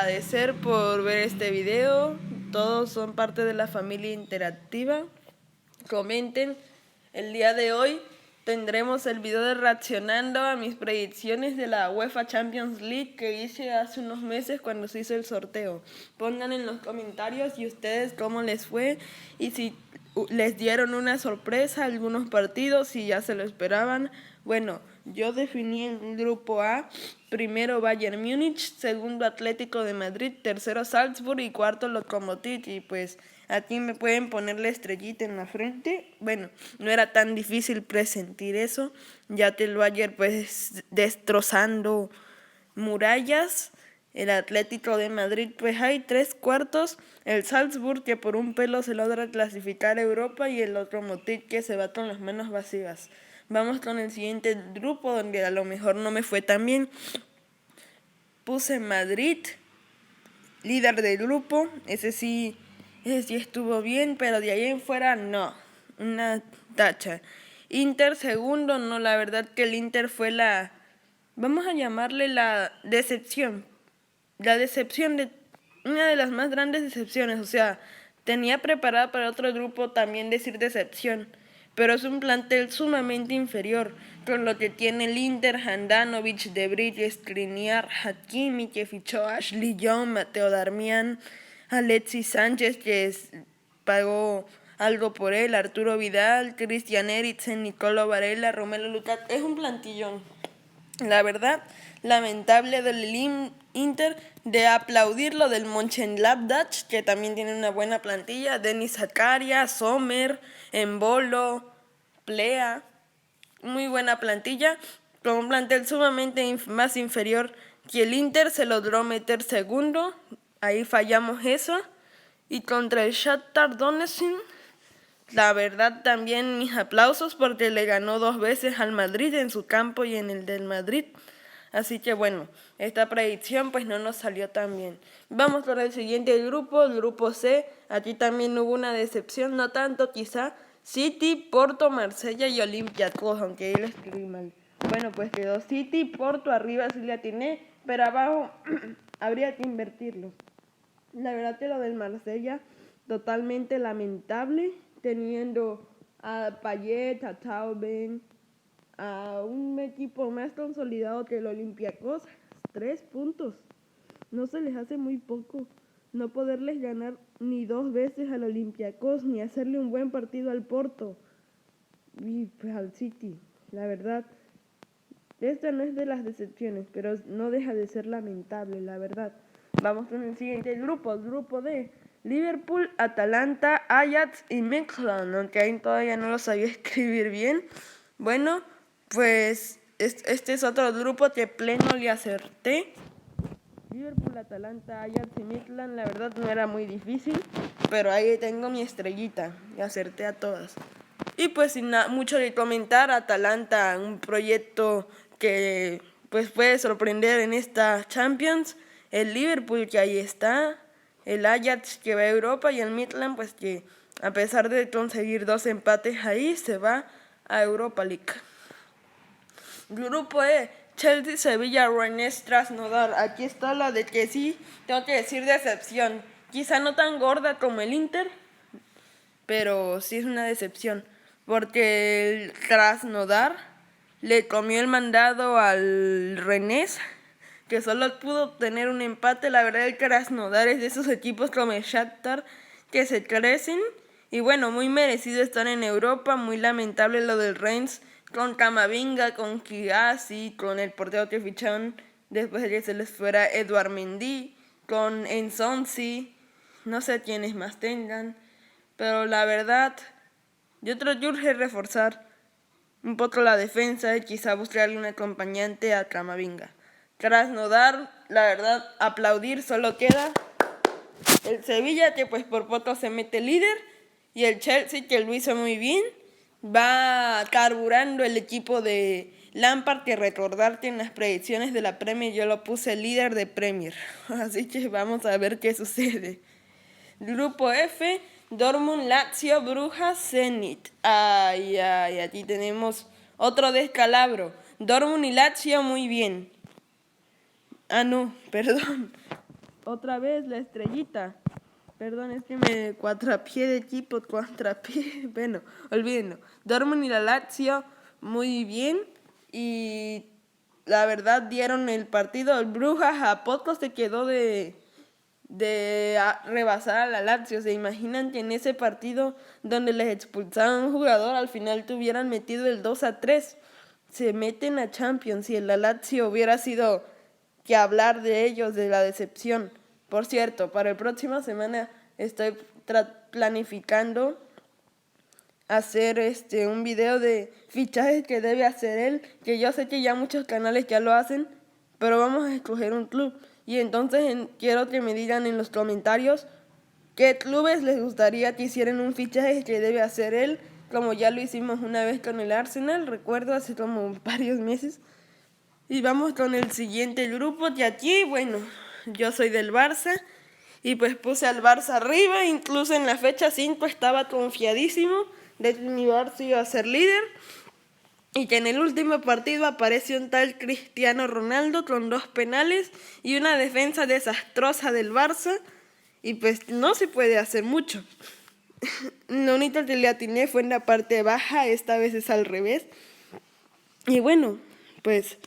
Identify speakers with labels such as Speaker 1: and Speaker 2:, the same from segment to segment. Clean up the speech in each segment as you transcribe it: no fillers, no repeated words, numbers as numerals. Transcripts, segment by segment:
Speaker 1: agradecer por ver este video. Todos son parte de la familia interactiva. Comenten. El día de hoy tendremos el video de reaccionando a mis predicciones de la UEFA Champions League que hice hace unos meses cuando se hizo el sorteo. Pongan en los comentarios y ustedes cómo les fue y si les dieron una sorpresa algunos partidos, si ya se lo esperaban. Bueno, yo definí el grupo A: primero Bayern Múnich, segundo Atlético de Madrid, tercero Salzburg y cuarto Lokomotiv. Y pues aquí me pueden poner la estrellita en la frente. Bueno, no era tan difícil presentir eso, ya que el Bayern pues destrozando murallas. El Atlético de Madrid pues hay 3/4, el Salzburg que por un pelo se logra clasificar a Europa y el Lokomotiv que se va con las manos vacías. Vamos con el siguiente grupo donde a lo mejor no me fue tan bien. Puse Madrid, líder del grupo, ese sí estuvo bien, pero de ahí en fuera no, una tacha. Inter segundo, no, la verdad que el Inter fue vamos a llamarle la decepción de una de las más grandes decepciones. O sea, tenía preparada para otro grupo también decir decepción, pero es un plantel sumamente inferior, con lo que tiene el Inter: Handanovic, De Vrij, Skriniar, Hakimi, que fichó a Ashley Young, Mateo Darmian, Alexis Sánchez, que pagó algo por él, Arturo Vidal, Christian Eriksen, Nicolo Varela, Romelu Lukaku. Es un plantillón, la verdad, lamentable del Inter. De aplaudir lo del Mönchengladbach, que también tiene una buena plantilla: Denis Zakaria, Sommer, Embolo, Plea, muy buena plantilla, con un plantel sumamente más inferior que el Inter. Se logró meter segundo, ahí fallamos eso. Y contra el Shakhtar Donetsk, la verdad también mis aplausos, porque le ganó 2 veces al Madrid en su campo y en el del Madrid. Así que bueno, esta predicción pues no nos salió tan bien. Vamos con el siguiente grupo, el grupo C. Aquí también hubo una decepción, no tanto quizá. City, Porto, Marsella y Olympiacos, aunque ahí lo escribí mal. Bueno, pues quedó City, Porto, arriba sí le atiné, pero abajo habría que invertirlo. La verdad que lo del Marsella, totalmente lamentable, teniendo a Payet, a Tauben, a un equipo más consolidado que el Olympiacos. 3 puntos, no se les hace muy poco. No poderles ganar ni 2 veces al Olympiacos, ni hacerle un buen partido al Porto y pues al City. La verdad, esta no es de las decepciones, pero no deja de ser lamentable, la verdad. Vamos con el siguiente grupo, el grupo D: Liverpool, Atalanta, Ajax y Midtjylland, aunque ahí todavía no lo sabía escribir bien. Bueno, pues este es otro grupo que pleno le acerté. Liverpool, Atalanta, Ajax y Midtjylland, la verdad no era muy difícil, pero ahí tengo mi estrellita y acerté a todas. Y pues sin mucho de comentar, Atalanta, un proyecto que pues puede sorprender en esta Champions. El Liverpool, que ahí está, el Ajax, que va a Europa, y el Midtjylland pues que a pesar de conseguir 2 empates ahí, se va a Europa League. Grupo E: Chelsea, Sevilla, Rennes, Krasnodar. Aquí está la de que sí, tengo que decir decepción. Quizá no tan gorda como el Inter, pero sí es una decepción, porque el Krasnodar le comió el mandado al Rennes, que solo pudo obtener un empate. La verdad, el Krasnodar es de esos equipos como el Shakhtar que se crecen. Y bueno, muy merecido estar en Europa. Muy lamentable lo del Rennes, con Camavinga, con Kigasi, con el portero que ficharon después de que se les fuera Edouard Mendy, con Ensonsi, no sé quiénes más tengan. Pero la verdad, yo creo que urge reforzar un poco la defensa y quizá buscarle un acompañante a Camavinga. Krasnodar, la verdad, aplaudir. Solo queda el Sevilla, que pues por poco se mete líder, y el Chelsea, que lo hizo muy bien. Va carburando el equipo de Lampard, que recordar que en las predicciones de la Premier yo lo puse líder de Premier. Así que vamos a ver qué sucede. Grupo F: Dortmund, Lazio, Brujas, Zenit. Ay, aquí tenemos otro descalabro. Dortmund y Lazio muy bien. No, perdón. otra vez la estrellita. Perdón, es que me cuatrapié de equipo, cuatrapié. Bueno, olvídenlo. Dortmund y la Lazio muy bien. Y la verdad dieron el partido. El Brujas a poco se quedó de rebasar a la Lazio. ¿Se imaginan que en ese partido donde les expulsaron a un jugador al final tuvieran metido el 2-3? Se meten a Champions y en la Lazio hubiera sido que hablar de ellos, de la decepción. Por cierto, para la próxima semana estoy planificando hacer un video de fichajes que debe hacer él, que yo sé que ya muchos canales ya lo hacen, pero vamos a escoger un club. Y entonces quiero que me digan en los comentarios qué clubes les gustaría que hicieran un fichaje que debe hacer él, como ya lo hicimos una vez con el Arsenal, recuerdo hace como varios meses. Y vamos con el siguiente grupo, y aquí, bueno, yo soy del Barça, y pues puse al Barça arriba, incluso en la fecha 5 estaba confiadísimo de que mi Barça iba a ser líder, y que en el último partido apareció un tal Cristiano Ronaldo con 2 penales y una defensa desastrosa del Barça, y pues no se puede hacer mucho. Lo único que le atiné fue en la parte baja, esta vez es al revés. Y bueno, pues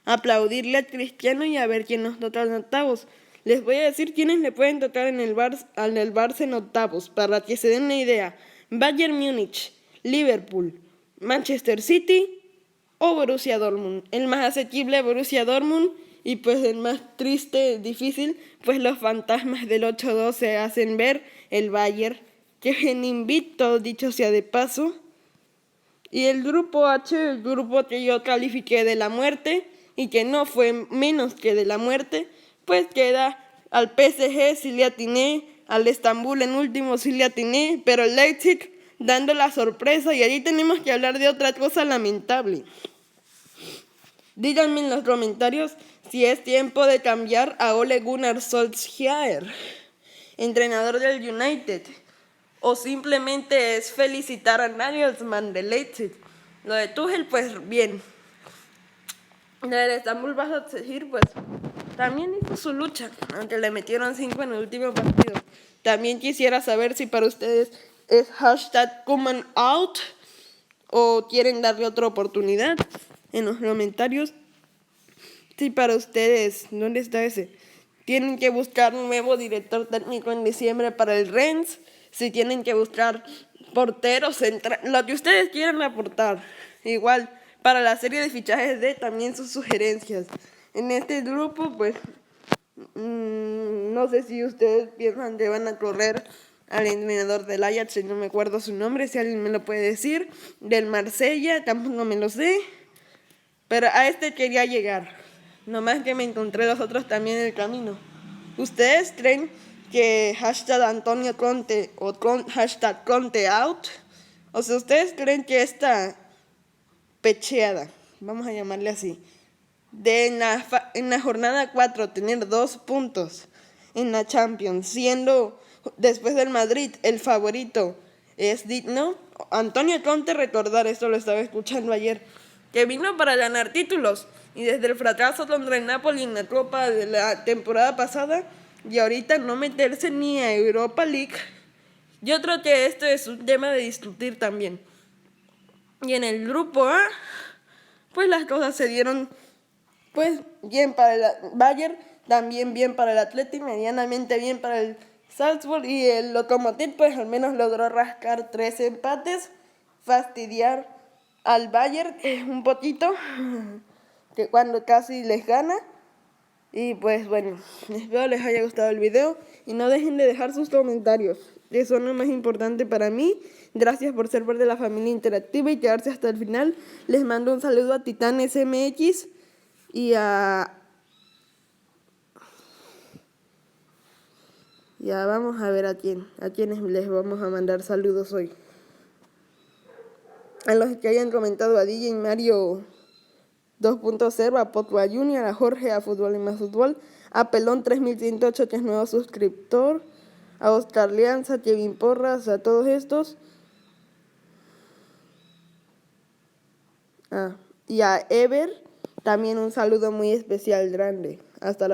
Speaker 1: aplaudirle a Cristiano y a ver quién nos toca en octavos. Les voy a decir quiénes le pueden tocar en el Barça en octavos, para que se den una idea. Bayern Múnich, Liverpool, Manchester City o Borussia Dortmund. El más asequible Borussia Dortmund y pues el más triste, difícil, pues los fantasmas del 8-2 se hacen ver, el Bayern, que en invicto, dicho sea de paso. Y el grupo H, el grupo que yo califiqué de la muerte y que no fue menos que de la muerte, pues queda al PSG sí le atiné, al Estambul en último sí le atiné, pero el Leipzig dando la sorpresa, y allí tenemos que hablar de otra cosa lamentable. Díganme en los comentarios si es tiempo de cambiar a Ole Gunnar Solskjaer, entrenador del United, o simplemente es felicitar a Nagelsmann de Leipzig. Lo de Tuchel, pues bien. Lo del Estambul vas a seguir, pues también hizo su lucha, aunque le metieron 5 en el último partido. También quisiera saber si para ustedes es hashtag Koeman out o quieren darle otra oportunidad en los comentarios. Si para ustedes, ¿dónde está ese? Tienen que buscar un nuevo director técnico en diciembre para el Rennes. Si tienen que buscar porteros, lo que ustedes quieran aportar. Igual, para la serie de fichajes de también sus sugerencias. En este grupo, pues, no sé si ustedes piensan que van a correr al entrenador del Ajax, no me acuerdo su nombre, si alguien me lo puede decir. Del Marsella, tampoco me lo sé. Pero a este quería llegar. Nomás que me encontré los otros también en el camino. ¿Ustedes creen que hashtag Antonio Conte o hashtag Conte out? O sea, ¿ustedes creen que esta pecheada, vamos a llamarle así, de en la jornada 4 tener 2 puntos en la Champions, siendo después del Madrid el favorito, es digno? Antonio Conte, recordar, esto lo estaba escuchando ayer, que vino para ganar títulos, y desde el fracaso contra el Napoli en la Copa de la temporada pasada, y ahorita no meterse ni a Europa League. Yo creo que esto es un tema de discutir también. Y en el grupo A, pues las cosas se dieron pues bien para el Bayern, también bien para el Athletic, medianamente bien para el Salzburg, y el Lokomotiv pues al menos logró rascar 3 empates, fastidiar al Bayern un poquito, que cuando casi les gana. Y pues bueno, espero les haya gustado el video y no dejen de dejar sus comentarios, eso es lo más importante para mí. Gracias por ser parte de la familia interactiva y quedarse hasta el final. Les mando un saludo a Titán SMX y ya vamos a ver a quiénes les vamos a mandar saludos hoy. A los que hayan comentado: a DJ Mario 2.0, a Potwa Junior, a Jorge, a Fútbol y Más Fútbol, a Pelón 3108, que es nuevo suscriptor, a Oscar Leanza, a Kevin Porras, a todos estos. Y a Ever, también un saludo muy especial, grande. Hasta la próxima.